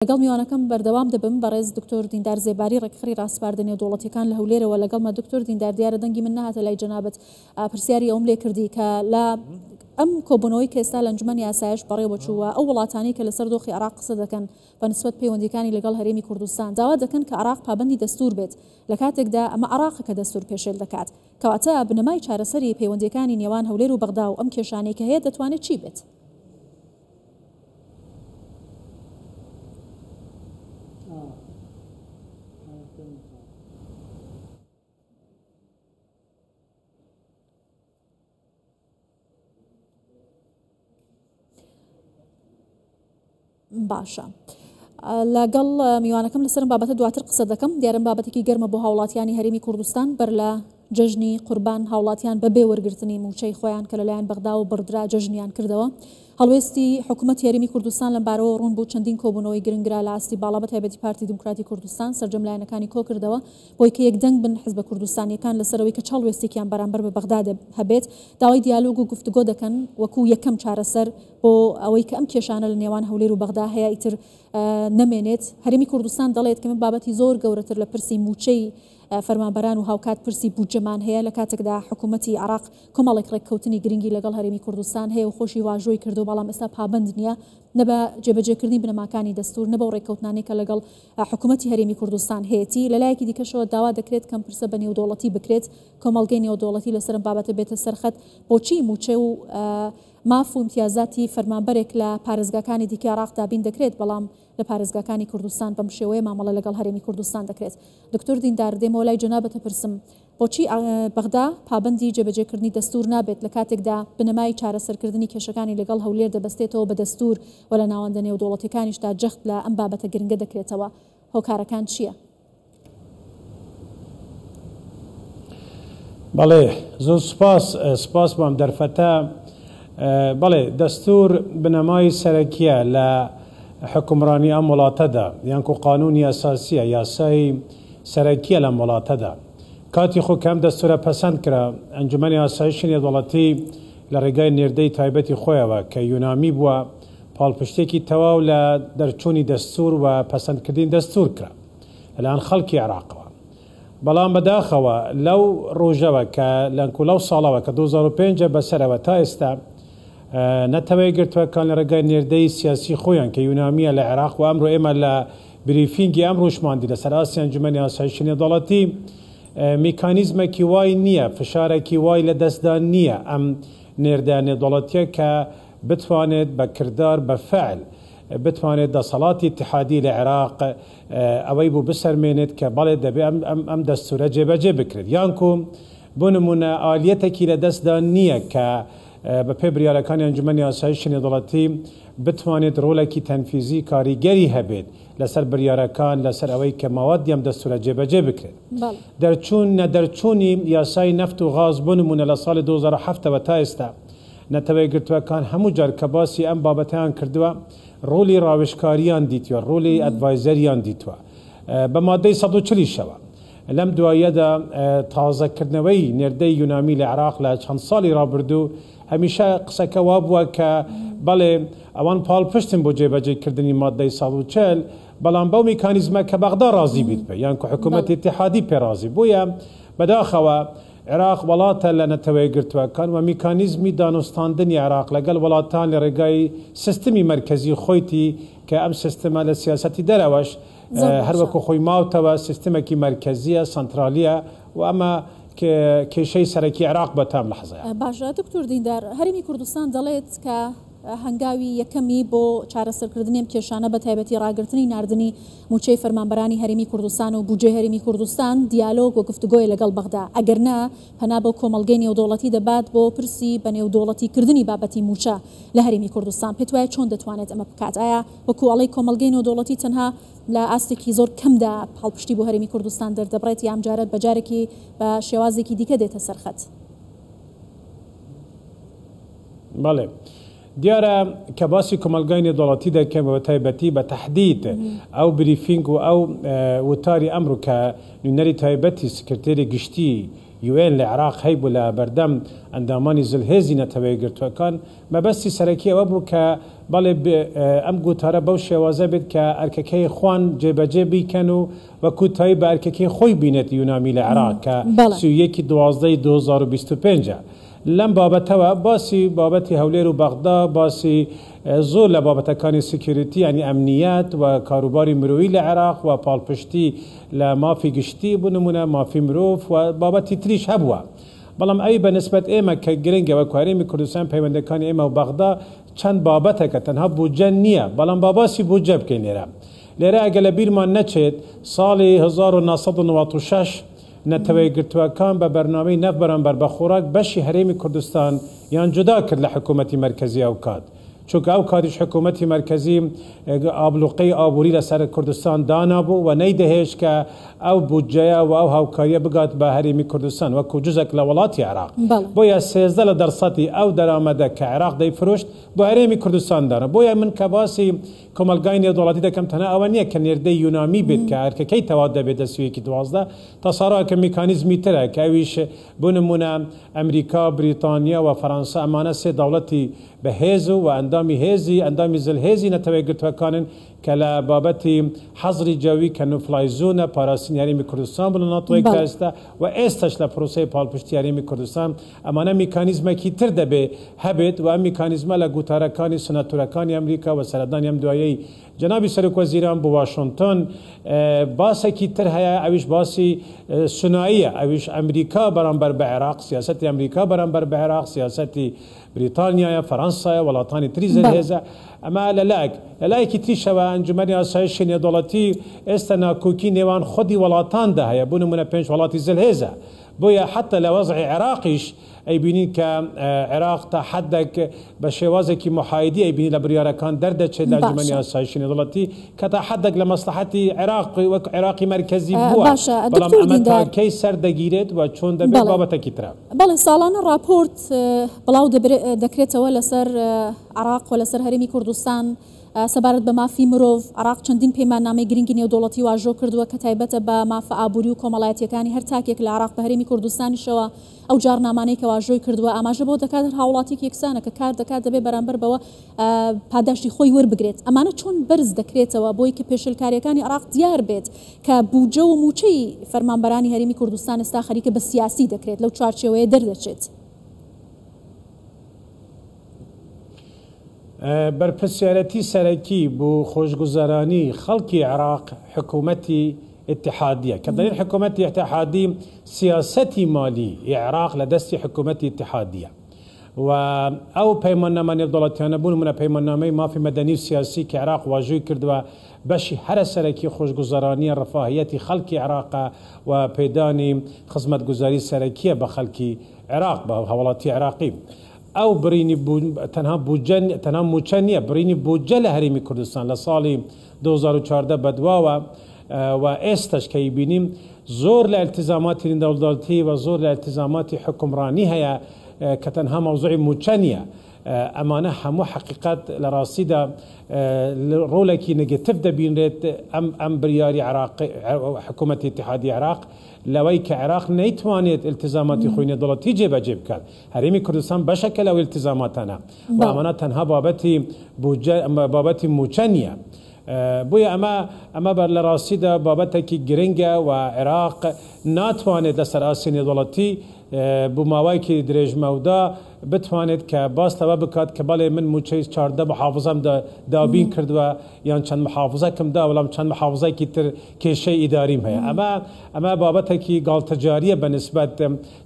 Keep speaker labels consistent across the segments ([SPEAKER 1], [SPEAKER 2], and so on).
[SPEAKER 1] لەگەڵ میوانەکەم بەردەوام دەبم بەڕێز دکتۆر دیندار زێباری ڕێکخەری ڕاستپاردنی دەوڵەتیەکان لە هەولێرەوە لەگەڵمە دکتۆر دیندار دیارە دەنگی من نەهاتە لای جەنابەت پرسیاری ئەوم لێ کردی کە لە ئەم کۆبوونەوەی کە ئێستا لە ئەنجومەنی یاسایش بەڕێوە چووە ئەو وڵاتانی کە لەسەر دۆخی عێراق قسە دەکەن بە نسبەت پەیوەندیەکانی لەگەڵ هەرێمی کوردستان داوا دەکەن کە عێراق پابەندی دەستور بێت لە کاتێکدا ئەمە عێراقە کە دەستور پێشێل دەکات کەواتە بنەمای چارەسەری پەیوەندیەکانی نێوان هەولێر و بەغدا و ئەم کێشانەی کە هەیە دەتوانێت چی بێت؟ باشە لەگەڵ میوانەکەم لەسەرم بابەتە دواتر قسە دەکەم دیارم بابەتێکی گەرمە بۆ هاوڵاتیانی هەرێمی کوردستان بەر لە جەژنی قوربان هاوڵاتیان بە بێوەرگرتنی موچەی خۆیان کە لەلایەن بەغدا و بڕدرا جەژنیان کردەوە هەڵوێستی حکوومەت هەرێمی کوردستان لەم بارەوە ڕوون بوو چەندین کۆبوونەوەی گرنگرا لە ئاستی باڵا بە تایبەتی پارتی دموکراتی کوردستان سەرجەم لایەنەکانی کۆ کردەوە بۆی کە یەکدەنگ بن حیزبە کوردستانیەکان لەسەرەوەی کە چاڵوێستێکیان بەرامبەر بە بەغدا هەبێت داوای دیالۆگ و گفتوگۆ دەکەن وەکو یەکەم چارەسەر بۆ ئەوەی کە ئەم کێشانە لە نێوان هەولێر و بەغدا هەیە ئیتر نەمێنێت هەرێمی کوردستان دەڵێت کە من بابەتی زۆر گەورەتر لە پرسی موچەی فەرمانبەران و هاوکات پرسی بودجەمان هەیە لە کاتێکدا حکوومەتی عێراق کۆمەڵێک ڕێککەوتنی گرنگی لەگەڵ هەرێمی کوردستان هەیە و خۆشی واژۆی کردو بەڵام ئێستا پابند نییە نە بە جێبەجێکردنی بنەماکانی دەستور نە بە ڕێککەوتنانەی کە لەگەڵ حکوومەتی هەرێمی کوردستان هەیەی لەلایەکی دیکەشەوە داوا دەکرێت کەم پرسە بە نێودوڵەتی بکرێت کۆمەڵگەی نێودوڵەتی لەسەرم بابەتە بێتە سەرخەت بۆچی موچە و ماف و امتیازاتی فەرمانبەرێک لە پارێزگاکانی دیکە عێراق دابین دەکرێت بەڵام لە پارێزگاکانی کوردستان بەم شێوەیە مامەڵە لەگەڵ هەرێمی کوردستان دەکرێت دکتۆر دیندار دێمەوە لای جەنابەتە پرسم بۆچی بەغدا پابەندی جێبەجێکردنی دەستور نابێت لە کاتێکدا بنەمای چارەسەرکردنی کێشەکانی لەگەڵ هەولێر دەبەستێتەوە بە دەستور و لە ناوەندە نێودوڵەتیەکانیشدا جەخت لە ئەم بابەتە گرنگە دەکرێتەوە هۆکارەکان چییە؟
[SPEAKER 2] بەڵێ زۆر سپاس بۆم دەرفەتە بەڵێ دەستور بنەمای سەرەکیە لە حکومڕانی ئەم وڵاتەدا یانکو قانونی ئەساسیە یاسای سەرەکیە لەم وڵاتەدا کاتی خۆ کەم دەستورە پەسەند کرا ئەنجومەنی ئاسایشی نێودوڵەتی لە ڕێگای نێردەی تایبەتی خۆیەوە کە یونامی بووە پاڵپشتێکی تەواو لە دەرچوونی دەستور و پەسەندکردنی دەستور کرا لەلایەن خەڵکی عێراقەوە بەڵام بەداخەوە لەو ڕۆژەوە کە لەنکو لەو ساڵەوە کە 2005 بەسەرەوە تا ئێستا نەتەوەی گرتوەکان لە ڕێگای نێردەی سیاسی خۆیان کە یونامیە لە عێراق و ئەمڕۆ ئێمە لە بریفینگی ئەم ڕۆژماندی لەسەر ئاسی ئەنجومەنی ئاسایشی نێودوڵەتی میکانیزمێکی وای نییە فشارێکی وای لە دەستدان نییە ئەم نێردە نێودوڵەتیە کە بتوانێت بە کردار بە فعل بتوانێت دەسەڵاتی اتحادی لە عێراق ئەوەی بوو بسەرمێنێت کە بەڵێ دەبێ ئەم دەستورە جێبەجێ بکرێت یانکو بۆ نمونە ئالیەتێکی لە دەستدان نییە کە بە پێ بریارەکانی ئەنجومەنی ئاسایشی نێودوڵەتی بتوانێت ڕۆڵێکی تەنفیزی کاریگەری هەبێت لەسەر بریارەکان لەسەر ئەوەی کە ماوەدی ئەم دەستورە جێبەجێ بکرێت دەرچوون نەدەرچوونی یاسای نەفت و غاز بۆ نمونە لە ساڵی 2007ەوە تا ئێستا نەتەوەی گرتوەکان هەموو جار کە باسی ئەم بابەتیان کردووە ڕۆلی ڕاوێژکاریان دیتووە ڕۆلی ئەدڤایزەریان دیتووە بە مادەی 140شەوە لەم دوایەدا تازەکردنەوەی نێردەی یونامی لە عێراق لە چەند ساڵی ڕابردوو هەمیشە قسەکە وا بووە کە بەڵێ ئەوان پاڵپشتن بۆ جێبەجێکردنی مادەی 140 بەڵام بەو میکانیزمە کە بەغدا ڕازی بیت بێ یان کە حکوومەتی اتحادی پێڕازی بوویە بەداخەوە عێراق وڵاتە لە نەتەوەی گرتوەکان و میکانیزمی دانوستاندنی عێراق لەگەڵ وڵاتان لە ڕێگای سیستمی مرکزی خۆیتی کە ئەم سیستەمە لە سیاسەتی دەرەوەش هەروەکو خۆی ماوتەوە سیستمێکی مرکزیە سنترالیە و ئەمە کێشەی سەرەکی عێراق بە تام لەحزەیە
[SPEAKER 1] باشە دکتۆر دیندار هەرێمی کوردستان دەڵێت کە هەنگاوی یەکەمی بۆ چارەسەرکردنی کێشانە بە تایبەتی ڕاگررتنی نردنی موچەی فەرمانبەرانی هەرێمی کوردستان و بودجێ هەرێمی کوردستان دیالۆگ و گفتوگۆی لەگەڵ بەغدا ئەگەرنا پەنا بۆ کۆمەڵگەی نێودوڵەتی دەبات بۆ پرسی بە نێودوڵەتیکردنی بابەتی موچە لە هەرێمی کوردستان پێت وایە چۆن دەتوانێت ئەمە بکات ئایا وەکو ئەڵەی کۆمەڵگەی نێودوڵەتی تەنها لە ئاستێکی زۆر کەمدا پاڵپشتی بۆ هەرێمی کوردستان دەردەبڕێت یام جارێت بەجارێکی بە شێوازێکی دیکە دێتە سەرخەت
[SPEAKER 2] بەڵێ دیارە کە باسی کۆمەلگای نێودوڵەتی دەکەم بە تایبەتی بە تەحدید ئەو بریفینگ و ئەو وتاری ئەمڕۆ کە نوێنەری تایبەتی سکرتێری گشتی UN لە عێراق هەیبوو لە بەردەم ئەندامانی زلهێزی نەتەوەی گرتوەکان مەبەستی سەرەکی ئەوە بوو کە بەڵێ ئەم گوتارە بەو شێوازە بێت کە ئەرکەکەی خوان جێبەجێ بیکەن و وەکوتایی بە ئەرکەکەی خۆی بینێت یونامی لە عێراق کە 31/12/2025 لەم بابەتەوە باسی بابەتی هەولێر و بەغدا باسی زۆر لە بابەتەکانی سکیوریتی ینی ئەمنیەت و کاروباری مرۆیی لە عێراق و پاڵپشتی لە مافی گشتی بوو نمونە مافی مرۆڤ و بابەتی تریش هەبووە بەڵام ئەوی بەنسبەت ئێمە کە گرنگە وە هەرێمی کوردستان پەیوەندەکانی ئێمە و بەغدا چەند بابەتێکە تەنها بودجە نییە بەڵام باسی بودجە بکەین لێرە ئەگە لە بیرمان نەچێت ساڵی 1996 نەتەوەی گرتووەکان بە بەرنامەی نەف بەرامبەر بە خۆراک بەشی هەرێمی کوردستان یان جودا کرد لە حکوومەتی مرکزی ئەو کات چونکە ئەو کاتیش حکوومەتی مرکزی ئابلوقەی ئابووری لەسەر کوردستان دانابوو و نەیدەهێش کە ئەو بودجەیە و ئەو هاوکاریە بگات بە هەرێمی کوردستان وەکو جزێک لە وڵاتی عێراق بۆیە 13% ئەو دەرامەدە کە عێراق دەیفرۆشت بۆ هەرێمی کوردستان دانا بۆیە من کە باسی کۆمەلگای نێودوڵاتی دەکەم تەنها ئەوە نییە کە نێردەی یونامی بێت کە ئەرکەکەی تەوا دەبێت دەسویەکی 12 تەساڕاکە میکانیزمی ترە کە ئەویش بۆ نمونە ئەمریکا بریتانیا و فەڕەنسا ئەمانە سێ دەوڵەتی بەهێز و ئەندامی هێزی ئەندامی زلهێزی نەتەوەی گرتوەکانن کە لە بابەتی حەزری جەوی کە نوفلای زۆنە پاراستنی هەرێمی کوردستان بڵ ناتۆی کەستا و ئێستش لە پرۆسەی پاڵپشتی هەرێمی کوردستان ئەمانە میکانیزمێکی تر دەبێ هەبێت و ئەم میکانیزمە لە گوتارەکانی سناتورەکانی ئەمریکا و سەردانی ئەم دوایەی جنابی سەرۆکوەزیران بۆ واشنتن باسێکی تر هەیە ئەویش باسی سناییە ئەویش ئەمریکا بەرامبەر بە عێراق سیاسەتی ئەمریکا بەرامبەر بە عێراق سیاسەتی بریتانیایە فەڕەنسایە وڵاتانی تری زلهێزە ئەمە لەلایەکی تریشەوە ئەنجومەنی ئاسایشی نێودوڵەتی ئێستا ناکۆکی نێوان خودی وڵاتاندا هەیە بۆ نمونە 5 وڵاتی زلهێزە بۆیە حتى لە وەزعی عێراقیش ئەیبینین کە عێراق تا حدێک بە شێوازێکی محایدی ئەیبینی لە بریارەکان دەردەچێت لە ئەنجومەنی ئاسایشی نێودوڵەتی کە تا حدێک لە مەسلحەتی عێراقی وەک عێراقی مرکزی بووە بەڵام ئەمە تاکەی سەردەگیرێت و چۆن دەبێت بابەتێکی ترە
[SPEAKER 1] بەڵێ ساڵانە راپۆرت بڵاو دەکرێتەوە لەسەر عێراق و لەسەر هەرێمی کوردستان سەبارەت بە مافی مرۆڤ عێراق چەندین پەیماننامەی گرنگی نێودوڵەتی واژۆ کردووە کە تایبەتە بە مافە ئابووری و کۆمەڵایەتیەکانی هەر تاکێک لە عێراق بە هەرێمی کوردستانیشەوە ئەو جارنامانەی کە واژۆی کردووە ئاماژە بۆ دەکات هاوڵاتێک یەکسانە کە کار دەکات دەبێت بەرامبەر بەوە پاداشتی خۆی وەربگرێت ئەمانە چۆن بەرز دەکرێتەوە بۆی کە پێشلکاریەکانی عێراق دیار بێت کە بودجە و موچەی فەرمانبەرانی هەرێمی کوردستان ئێستا خەریکە بە سیاسی دەکرێت لەو چوارچێوەیە دەردەچێت
[SPEAKER 2] بەرپرسیارەتی سەرەکی بۆ خۆشگوزارانی خەڵکی عێراق حکوومەتی اتحادیە کە دەڵێن حکوومەتی اتحادی سیاسەتی مالی عێراق لە دەستی حکوومەتی اتحادیە و ئەو پەیماننامە نێودوڵەتیانە بوون منە پەیماننامەی مافی مەدەنی و سیاسی کە عێراق واژۆی کردووە بەشی هەرە سەرەکی خۆشگوزارانی ڕەفاهیەتی خەڵکی عێراقە و پەیدانی خزمەتگوزاری سەرەکیە بە خەڵکی عێراق بە هەوڵاتی عێراقی ئەو برینی تەنها موچە نییە برینی بودجە لە هەرێمی کوردستان لە ساڵی 2014 بەدواوە و ئێستش کە بینیم زۆر لە التزاماتی نێودوڵەتی و زۆر لە التزاماتی حکومڕانی هەیە کە تەنها مەوزوعی موچە نییە ئەمانە هەموو حقیقت لە ڕاستیدا ڕۆلێکی نگەتیڤ دەبینرێت ئەم بریاری حکوومەتی اتحادی عێراق لەوەی کە عێراق نەیتوانێت التزاماتی خۆی نێودوڵەتی جێبەجێ بکات هەرێمی کوردستان بەشەکە لەو التزاماتانە و ئەمانە تەنها بابەتی موچە نییە بۆیە ئەمە بەر لە ڕاستیدا بابەتێکی گرنگە و عێراق ناتوانێت لەسەر ئاسی نێودوڵەتی بۆ ماوەیەکی درێژمەودا بتوانێت کە باستەوە بکات کە بەڵێ من موچەی 14 محافظەم دابین کردووە یان چەند محافظەکەم دا وەڵام چەند محافظەیەکی تر کێشەی ئیداریم هەیە ئەمە بابەتێکی گاڵتەجاریە بەنسبەت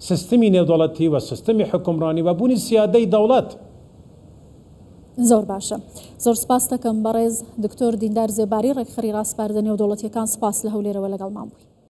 [SPEAKER 2] سیستمی نێودوڵەتی و سیستمی حکومڕانی و بوونی سیادەی دەوڵەت
[SPEAKER 1] زۆر باشە زۆر سپاس دەکەم بەڕێز دکتۆر دیندار زێباری ڕێکخەری ڕاستپاردە نێودوڵەتیەکان سپاس لە هەولێرەوە لەگەڵمان بووی